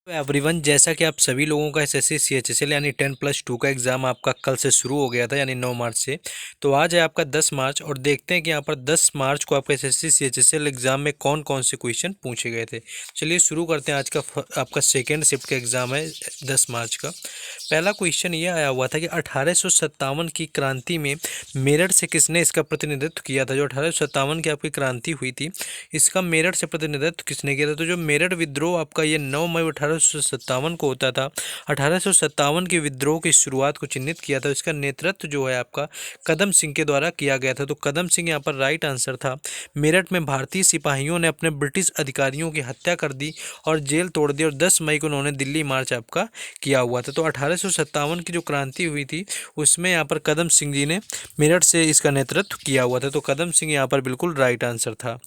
तो एवरीवन, जैसा कि आप सभी लोगों का एसएससी सीएचएसएल यानी 10+2 का एग्ज़ाम आपका कल से शुरू हो गया था यानी 9 मार्च से। तो आज है आपका 10 मार्च और देखते हैं कि यहाँ पर 10 मार्च को आपका एसएससी सीएचएसएल एग्ज़ाम में कौन कौन से क्वेश्चन पूछे गए थे। चलिए शुरू करते हैं। आज का आपका सेकेंड शिफ्ट का एग्ज़ाम है 10 मार्च का। पहला क्वेश्चन ये आया हुआ था कि 1857 की क्रांति में मेरठ से किसने इसका प्रतिनिधित्व किया था। जो 1857 की आपकी क्रांति हुई थी, इसका मेरठ से प्रतिनिधित्व किसने किया था। तो जो मेरठ विद्रोह आपका ये 9 मई 1857 को होता था। 1857 के विद्रोह की शुरुआत को चिन्हित किया था। इसका नेतृत्व जो है आपका कदम सिंह के द्वारा किया गया था। तो कदम सिंह यहाँ पर राइट आंसर था। मेरठ में भारतीय सिपाहियों ने अपने ब्रिटिश अधिकारियों की हत्या कर दी और जेल तोड़ दी और 10 मई को उन्होंने दिल्ली मार्च आपका किया हुआ था। तो 1857 की जो क्रांति हुई थी उसमें यहाँ पर कदम सिंह जी ने मेरठ से इसका नेतृत्व किया हुआ था। तो कदम सिंह यहाँ पर बिल्कुल राइट आंसर था।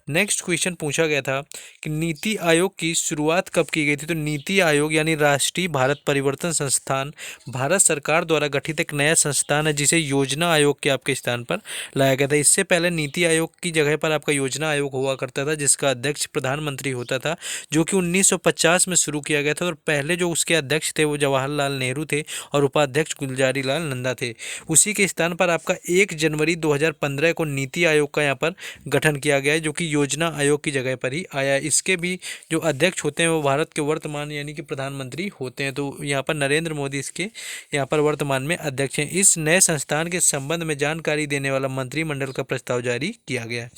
नेक्स्ट क्वेश्चन पूछा गया था कि नीति आयोग की शुरुआत कब की गई थी। तो नीति आयोग यानी राष्ट्रीय भारत परिवर्तन संस्थान भारत सरकार द्वारा गठित एक नया संस्थान है जिसे योजना आयोग के आपके स्थान पर लाया गया था। इससे पहले नीति आयोग की जगह पर आपका योजना आयोग हुआ करता था जिसका अध्यक्ष प्रधानमंत्री होता था, जो कि 1950 में शुरू किया गया था। और पहले जो उसके अध्यक्ष थे वो जवाहरलाल नेहरू थे और उपाध्यक्ष गुलजारी लाल नंदा थे। उसी के स्थान पर आपका 1 जनवरी 2015 को नीति आयोग का यहाँ पर गठन किया गया है, जो कि योजना आयोग की जगह पर ही आया है। इसके भी जो अध्यक्ष होते हैं वो भारत के वर्तमान यानी कि प्रधानमंत्री होते हैं। तो यहाँ पर नरेंद्र मोदी इसके यहाँ पर वर्तमान में अध्यक्ष हैं। इस नए संस्थान के संबंध में जानकारी देने वाला मंत्रिमंडल का प्रस्ताव जारी किया गया है।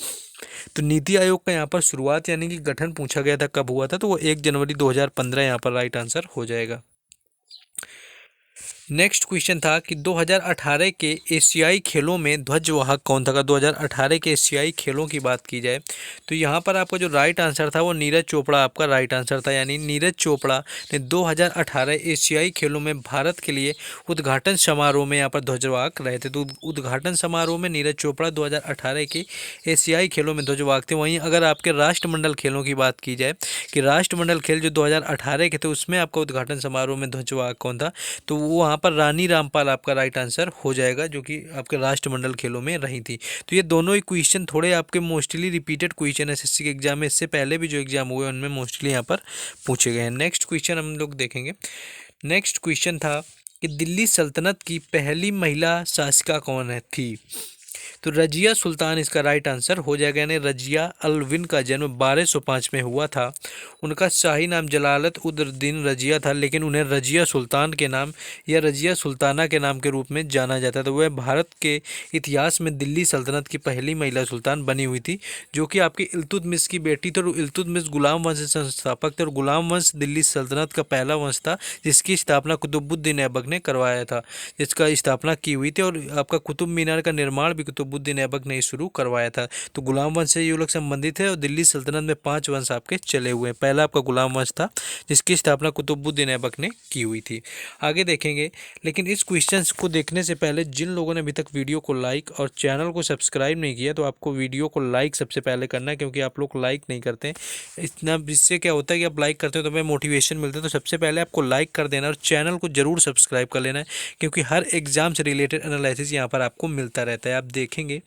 तो नीति आयोग का यहाँ पर शुरुआत यानी कि गठन पूछा गया था कब हुआ था, तो वो 1 जनवरी 2015 यहाँ पर राइट आंसर हो जाएगा। नेक्स्ट क्वेश्चन था कि 2018 के एशियाई खेलों में ध्वजवाहक कौन था। 2018 के एशियाई खेलों की बात की जाए तो यहाँ पर आपका जो राइट आंसर था वो नीरज चोपड़ा आपका राइट आंसर था। यानी नीरज चोपड़ा ने 2018 एशियाई खेलों में भारत के लिए उद्घाटन समारोह में यहाँ पर ध्वजवाहक रहे थे। तो उद्घाटन समारोह में नीरज चोपड़ा 2018 के एशियाई खेलों में ध्वजवाहक थे। वहीं अगर आपके राष्ट्रमंडल खेलों की बात की जाए कि राष्ट्रमंडल खेल जो 2018 के थे उसमें आपका उद्घाटन समारोह में ध्वजवाहक कौन था, तो वो वहाँ पर रानी रामपाल आपका राइट आंसर हो जाएगा, जो कि आपके राष्ट्रमंडल खेलों में रही थी। तो ये दोनों ही क्वेश्चन थोड़े आपके मोस्टली रिपीटेड क्वेश्चन एसएससी के एग्जाम में, इससे पहले भी जो एग्जाम हुए उनमें मोस्टली यहाँ पर पूछे गए हैं। नेक्स्ट क्वेश्चन हम लोग देखेंगे। नेक्स्ट क्वेश्चन था कि दिल्ली सल्तनत की पहली महिला शासिका कौन है थी। तो रजिया सुल्तान इसका राइट आंसर हो जाएगा। यानी रजिया अलविन का जन्म 1205 में हुआ था। उनका शाही नाम जलालत उद दीन रजिया था, लेकिन उन्हें रजिया सुल्तान के नाम या रजिया सुल्ताना के नाम के रूप में जाना जाता था। वह भारत के इतिहास में दिल्ली सल्तनत की पहली महिला सुल्तान बनी हुई थी, जो कि आपकी इल्तुतमिश की बेटी थी। और इल्तुतमिश गुलाम वंश के संस्थापक थे और गुलाम वंश दिल्ली सल्तनत का पहला वंश था जिसकी स्थापना कुतुबुद्दीन ऐबक ने करवाया था, जिसका स्थापना की हुई थी। और आपका कुतुब मीनार का निर्माण भी कुतुबुद्दीन ऐबक ने शुरू करवाया था। तो गुलाम वंश से ये लोग संबंधित है। और दिल्ली सल्तनत में 5 वंश आपके चले हुए हैं। पहला आपका गुलाम वंश था जिसकी स्थापना कुतुबुद्दीन ऐबक ने की हुई थी। आगे देखेंगे, लेकिन इस क्वेश्चन को देखने से पहले जिन लोगों ने अभी तक वीडियो को लाइक और चैनल को सब्सक्राइब नहीं किया तो आपको वीडियो को लाइक सबसे पहले करना है, क्योंकि आप लोग लाइक नहीं करते इतना। इससे क्या होता है कि आप लाइक करते हो तो हमें मोटिवेशन मिलता है। तो सबसे पहले आपको लाइक कर देना और चैनल को जरूर सब्सक्राइब कर लेना है, क्योंकि हर एग्जाम से रिलेटेड एनालिसिस यहाँ पर आपको मिलता रहता है। आप देखेंगे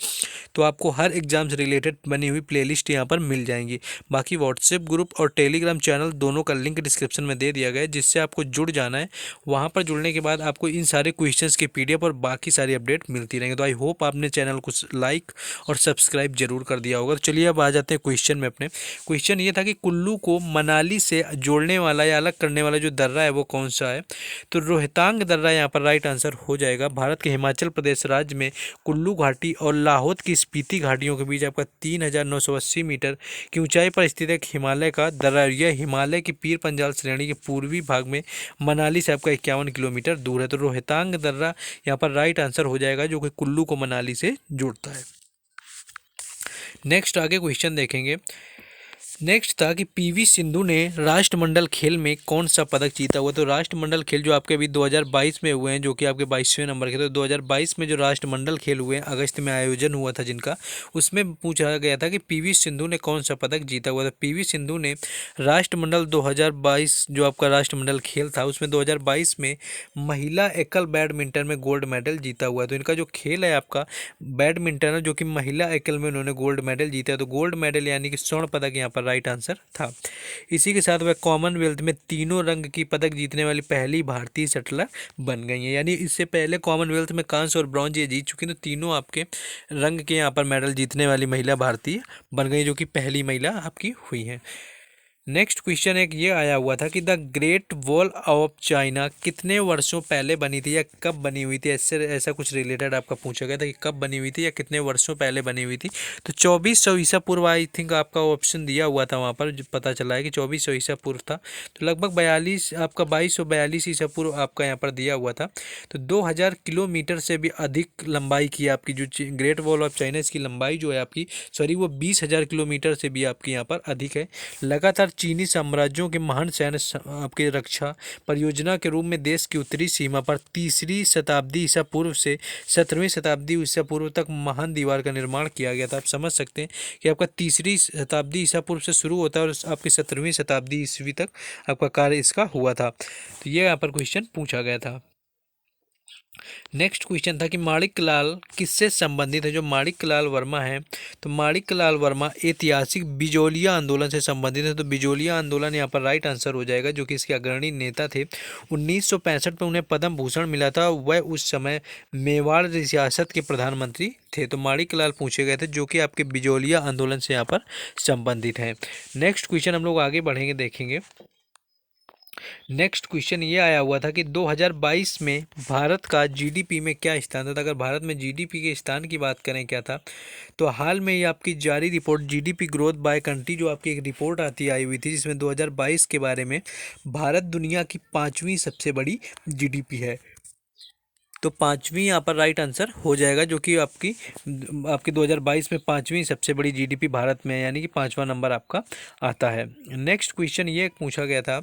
तो आपको हर एग्जाम से रिलेटेड बनी हुई प्लेलिस्ट यहाँ पर मिल जाएंगी। बाकी व्हाट्सएप ग्रुप और टेलीग्राम चैनल दोनों का लिंक डिस्क्रिप्शन में दे दिया गया है, जिससे आपको जुड़ जाना है। वहाँ पर जुड़ने के बाद आपको इन सारे क्वेश्चंस की पीडीएफ और बाकी सारी अपडेट मिलती रहेंगी। तो आई होप आपने चैनल को लाइक और सब्सक्राइब जरूर कर दिया होगा। तो चलिए अब आ जाते हैं क्वेश्चन में अपने। क्वेश्चन ये था कि कुल्लू को मनाली से जोड़ने वाला या अलग करने वाला जो दर्रा है वो कौन सा है। तो रोहतांग दर्रा यहाँ पर राइट आंसर हो जाएगा। भारत के हिमाचल प्रदेश राज्य में कुल्लू घाटी और लाहौद की स्पीति घाटियों के बीच आपका 3980 मीटर की ऊंचाई पर स्थित एक हिमालय का दर्रा। यह हिमालय की पीर पंजाल श्रेणी के पूर्वी भाग में मनाली से आपका 51 किलोमीटर दूर है। तो रोहतांग दर्रा यहाँ पर राइट आंसर हो जाएगा, जो कि कुल्लू को मनाली से जोड़ता है। नेक्स्ट आगे क्वेश्चन देखेंगे। नेक्स्ट था कि पीवी सिंधु ने राष्ट्रमंडल खेल में कौन सा पदक जीता हुआ। तो राष्ट्रमंडल खेल जो आपके अभी 2022 में हुए हैं, जो कि आपके 22वें नंबर के, तो 2022 में जो राष्ट्रमंडल खेल हुए हैं अगस्त में आयोजन हुआ था जिनका, उसमें पूछा गया था कि पीवी सिंधु ने कौन सा पदक जीता हुआ था। पीवी सिंधु ने राष्ट्रमंडल 2022 जो आपका राष्ट्रमंडल खेल था उसमें 2022 में महिला एकल बैडमिंटन में गोल्ड मेडल जीता हुआ है। तो इनका जो खेल है आपका बैडमिंटन है, जो कि महिला एकल में उन्होंने गोल्ड मेडल जीता है। तो गोल्ड मेडल यानी कि स्वर्ण पदक यहाँ पर पर राइट आंसर था। इसी के साथ वह कॉमनवेल्थ में तीनों रंग की पदक जीतने वाली पहली भारतीय शटलर बन गई हैं। यानी इससे पहले कॉमनवेल्थ में कांस्य और ब्रॉन्ज ये जीत चुकी, तो तीनों आपके रंग के यहाँ पर मेडल जीतने वाली महिला भारतीय बन गई, जो कि पहली महिला आपकी हुई है। नेक्स्ट क्वेश्चन एक ये आया हुआ था कि the great wall of China कितने वर्षों पहले बनी थी या कब बनी हुई थी। ऐसे ऐसा कुछ रिलेटेड आपका पूछा गया था कि कब बनी हुई थी या कितने वर्षों पहले बनी हुई थी। तो 2400 ईसा पूर्व आई थिंक आपका ऑप्शन दिया हुआ था वहाँ पर, जो पता चला है कि 2400 ईसा पूर्व था। तो लगभग 42 आपका 2242 ईसा पूर्व आपका यहाँ पर दिया हुआ था। तो 2000 किलोमीटर से भी अधिक लंबाई की आपकी जो ग्रेट वॉल ऑफ चाइना, इसकी लंबाई जो है आपकी वो 20,000 किलोमीटर से भी आपकी यहाँ पर अधिक है। लगातार चीनी साम्राज्यों के महान सैन्य आपके रक्षा परियोजना के रूप में देश की उत्तरी सीमा पर 3री शताब्दी ईसा पूर्व से 17वीं शताब्दी ईसा पूर्व तक महान दीवार का निर्माण किया गया था। आप समझ सकते हैं कि आपका 3री शताब्दी ईसा पूर्व से शुरू होता है और आपकी 17वीं शताब्दी ईस्वी तक आपका कार्य इसका हुआ था। तो ये यहाँ पर क्वेश्चन पूछा गया था। नेक्स्ट क्वेश्चन था कि माणिक लाल किससे संबंधित है। जो माणिक लाल वर्मा है, तो माणिक लाल वर्मा ऐतिहासिक बिजोलिया आंदोलन से संबंधित है। तो बिजोलिया आंदोलन यहाँ पर राइट आंसर हो जाएगा, जो कि इसके अग्रणी नेता थे। 1965 में उन्हें पद्म भूषण मिला था। वह उस समय मेवाड़ रियासत के प्रधानमंत्री थे। तो माणिक लाल पूछे गए थे, जो कि आपके बिजोलिया आंदोलन से यहाँ पर संबंधित है। नेक्स्ट क्वेश्चन हम लोग आगे बढ़ेंगे, देखेंगे। नेक्स्ट क्वेश्चन ये आया हुआ था कि 2022 में भारत का जीडीपी में क्या स्थान था। तो अगर भारत में जीडीपी के स्थान की बात करें क्या था, तो हाल में ये आपकी जारी report GDP growth by country जो आपकी एक रिपोर्ट आई हुई थी, जिसमें 2022 के बारे में भारत दुनिया की 5वीं सबसे बड़ी जीडीपी है। तो 5वीं यहाँ पर राइट आंसर हो जाएगा, जो कि आपकी 2022 में 5वीं सबसे बड़ी जीडीपी भारत में है, यानी कि 5वां नंबर आपका आता है। नेक्स्ट क्वेश्चन ये पूछा गया था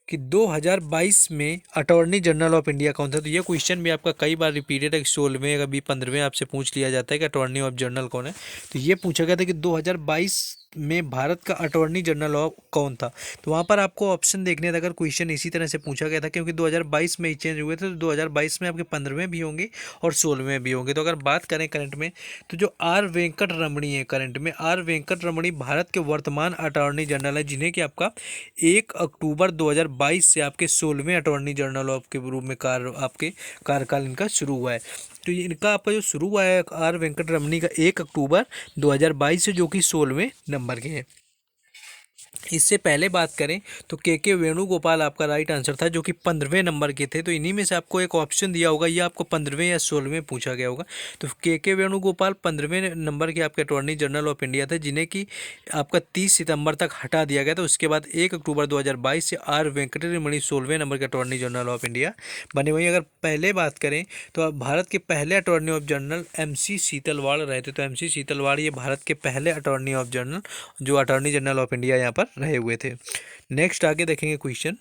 कि 2022 में अटॉर्नी जनरल ऑफ इंडिया कौन था। तो ये क्वेश्चन भी आपका कई बार रिपीटेड है, 16वें कभी 15वें आपसे पूछ लिया जाता है कि अटॉर्नी ऑफ जनरल कौन है। तो ये पूछा गया था कि 2022 में भारत का अटॉर्नी जनरल कौन था। तो वहाँ पर आपको ऑप्शन देखने थे अगर क्वेश्चन इसी तरह से पूछा गया था, क्योंकि 2022 में ही चेंज हुए थे। तो 2022 में आपके 15वें भी होंगे और 16वें भी होंगे। तो अगर बात करें करंट में, तो जो आर वेंकट रमणी है, करंट में आर वेंकट रमणी भारत के वर्तमान अटॉर्नी जनरल है, जिन्हें कि आपका 1 अक्टूबर 2022 से आपके 16वें अटॉर्नी जनरल ऑफ के रूप में आपके कार्यकाल इनका शुरू हुआ है। तो इनका आपका जो शुरू हुआ है आर वेंकट रमणी का 1 अक्टूबर 2022 से, जो कि 16वें नंबर के हैं। इससे पहले बात करें तो के वेणुगोपाल आपका राइट आंसर था, जो कि 15वें नंबर के थे। तो इन्हीं में से आपको एक ऑप्शन दिया होगा, ये आपको 15वें या 16वें पूछा गया होगा। तो के वेणुगोपाल 15वें नंबर के आपके अटॉर्नी जनरल ऑफ इंडिया थे, जिन्हें कि आपका 30 सितंबर तक हटा दिया गया था। उसके बाद 1 अक्टूबर 2022 से आर वेंकटरमणि 16वें नंबर के अटॉर्नी जनरल ऑफ इंडिया बने हुए। अगर पहले बात करें तो भारत के पहले attorney of general MC Setalvad रहे थे। तो MC सीतलवाड़ ये भारत के पहले अटॉर्नी ऑफ जनरल, जो अटॉर्नी जनरल ऑफ इंडिया यहाँ पर रहे हुए थे। नेक्स्ट आगे देखेंगे क्वेश्चन।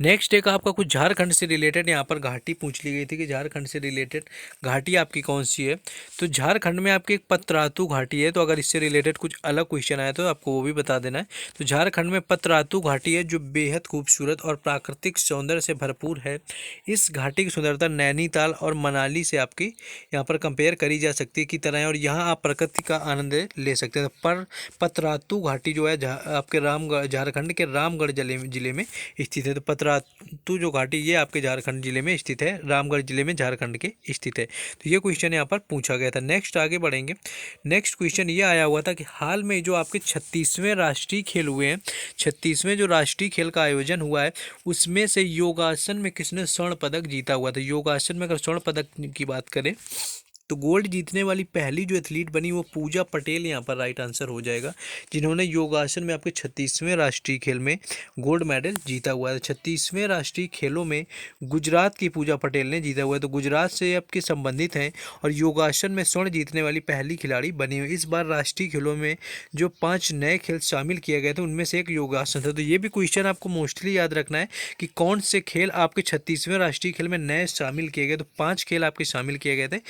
नेक्स्ट एक आपका कुछ झारखंड से रिलेटेड यहाँ पर घाटी पूछ ली गई थी कि झारखंड से रिलेटेड घाटी आपकी कौन सी है। तो झारखंड में आपकी एक पतरातू घाटी है। तो अगर इससे रिलेटेड कुछ अलग क्वेश्चन आया तो आपको वो भी बता देना है। तो झारखंड में पतरातू घाटी है, जो बेहद खूबसूरत और प्राकृतिक सौंदर्य से भरपूर है। इस घाटी की सुंदरता नैनीताल और मनाली से आपकी यहाँ पर कंपेयर करी जा सकती है की तरह है, और यहाँ आप प्रकृति का आनंद ले सकते हैं। पर पतरातू घाटी जो है आपके झारखंड के रामगढ़ जिले में स्थित है। तो पतरातू जो घाटी ये आपके झारखंड जिले में स्थित है, रामगढ़ जिले में झारखंड के स्थित है। तो ये क्वेश्चन यहाँ पर पूछा गया था। नेक्स्ट आगे बढ़ेंगे। नेक्स्ट क्वेश्चन ये आया हुआ था कि हाल में जो आपके 36वें राष्ट्रीय खेल हुए हैं, 36वें जो राष्ट्रीय खेल का आयोजन हुआ है, उसमें से योगासन में किसने स्वर्ण पदक जीता हुआ था। योगासन में अगर स्वर्ण पदक की बात करें तो गोल्ड जीतने वाली पहली जो एथलीट बनी वो पूजा पटेल यहाँ पर राइट आंसर हो जाएगा, जिन्होंने योगासन में आपके 36वें राष्ट्रीय खेल में गोल्ड मेडल जीता हुआ है। 36वें राष्ट्रीय खेलों में गुजरात की पूजा पटेल ने जीता हुआ है। तो गुजरात से आपके संबंधित हैं और योगासन में स्वर्ण जीतने वाली पहली खिलाड़ी बनी हुई। इस बार राष्ट्रीय खेलों में जो 5 नए खेल शामिल किए गए थे, उनमें से एक योगासन था। तो ये भी क्वेश्चन आपको मोस्टली याद रखना है कि कौन से खेल आपके 36वें राष्ट्रीय खेल में नए शामिल किए गए। तो 5 खेल आपके शामिल किए गए थे,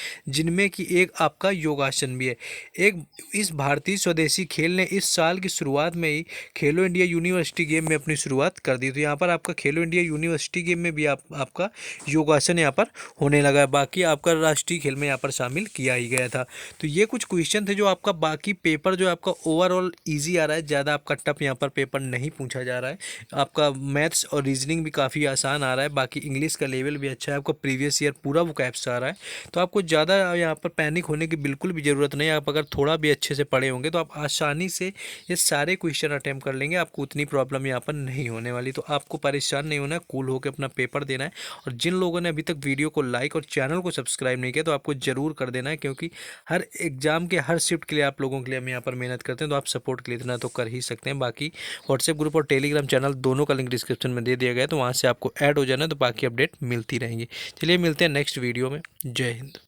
जिनमें कि एक आपका योगासन भी है। एक इस भारतीय स्वदेशी खेल ने इस साल की शुरुआत में ही खेलो इंडिया यूनिवर्सिटी गेम में अपनी शुरुआत कर दी। तो यहाँ पर आपका खेलो इंडिया यूनिवर्सिटी गेम में भी आपका योगासन यहाँ पर होने लगा है। बाकी आपका राष्ट्रीय खेल में यहाँ पर शामिल किया ही गया था। तो ये कुछ क्वेश्चन थे जो आपका बाकी पेपर जो आपका ओवरऑल ईजी आ रहा है, ज़्यादा आपका टफ यहाँ पर पेपर नहीं पूछा जा रहा है। आपका मैथ्स और रीजनिंग भी काफ़ी आसान आ रहा है। बाकी इंग्लिश का लेवल भी अच्छा है, आपका प्रीवियस ईयर पूरा वोकैब्स आ रहा है। तो आपको ज़्यादा यहाँ पर पैनिक होने की बिल्कुल भी ज़रूरत नहीं है। आप अगर थोड़ा भी अच्छे से पढ़े होंगे तो आप आसानी से ये सारे क्वेश्चन अटैम्प्ट कर लेंगे। आपको उतनी प्रॉब्लम यहाँ पर नहीं होने वाली। तो आपको परेशान नहीं होना है, कूल होकर अपना पेपर देना है। और जिन लोगों ने अभी तक वीडियो को लाइक और चैनल को सब्सक्राइब नहीं किया तो आपको ज़रूर कर देना है, क्योंकि हर एग्जाम के हर शिफ्ट के लिए आप लोगों के लिए हम यहाँ पर मेहनत करते हैं। तो आप सपोर्ट के लिए इतना तो कर ही सकते हैं। बाकी व्हाट्सएप ग्रुप और टेलीग्राम चैनल दोनों का लिंक डिस्क्रिप्शन में दे दिया गया है, तो वहाँ से आपको ऐड हो जाना, तो बाकी अपडेट मिलती रहेंगी। चलिए मिलते हैं नेक्स्ट वीडियो में। जय हिंद।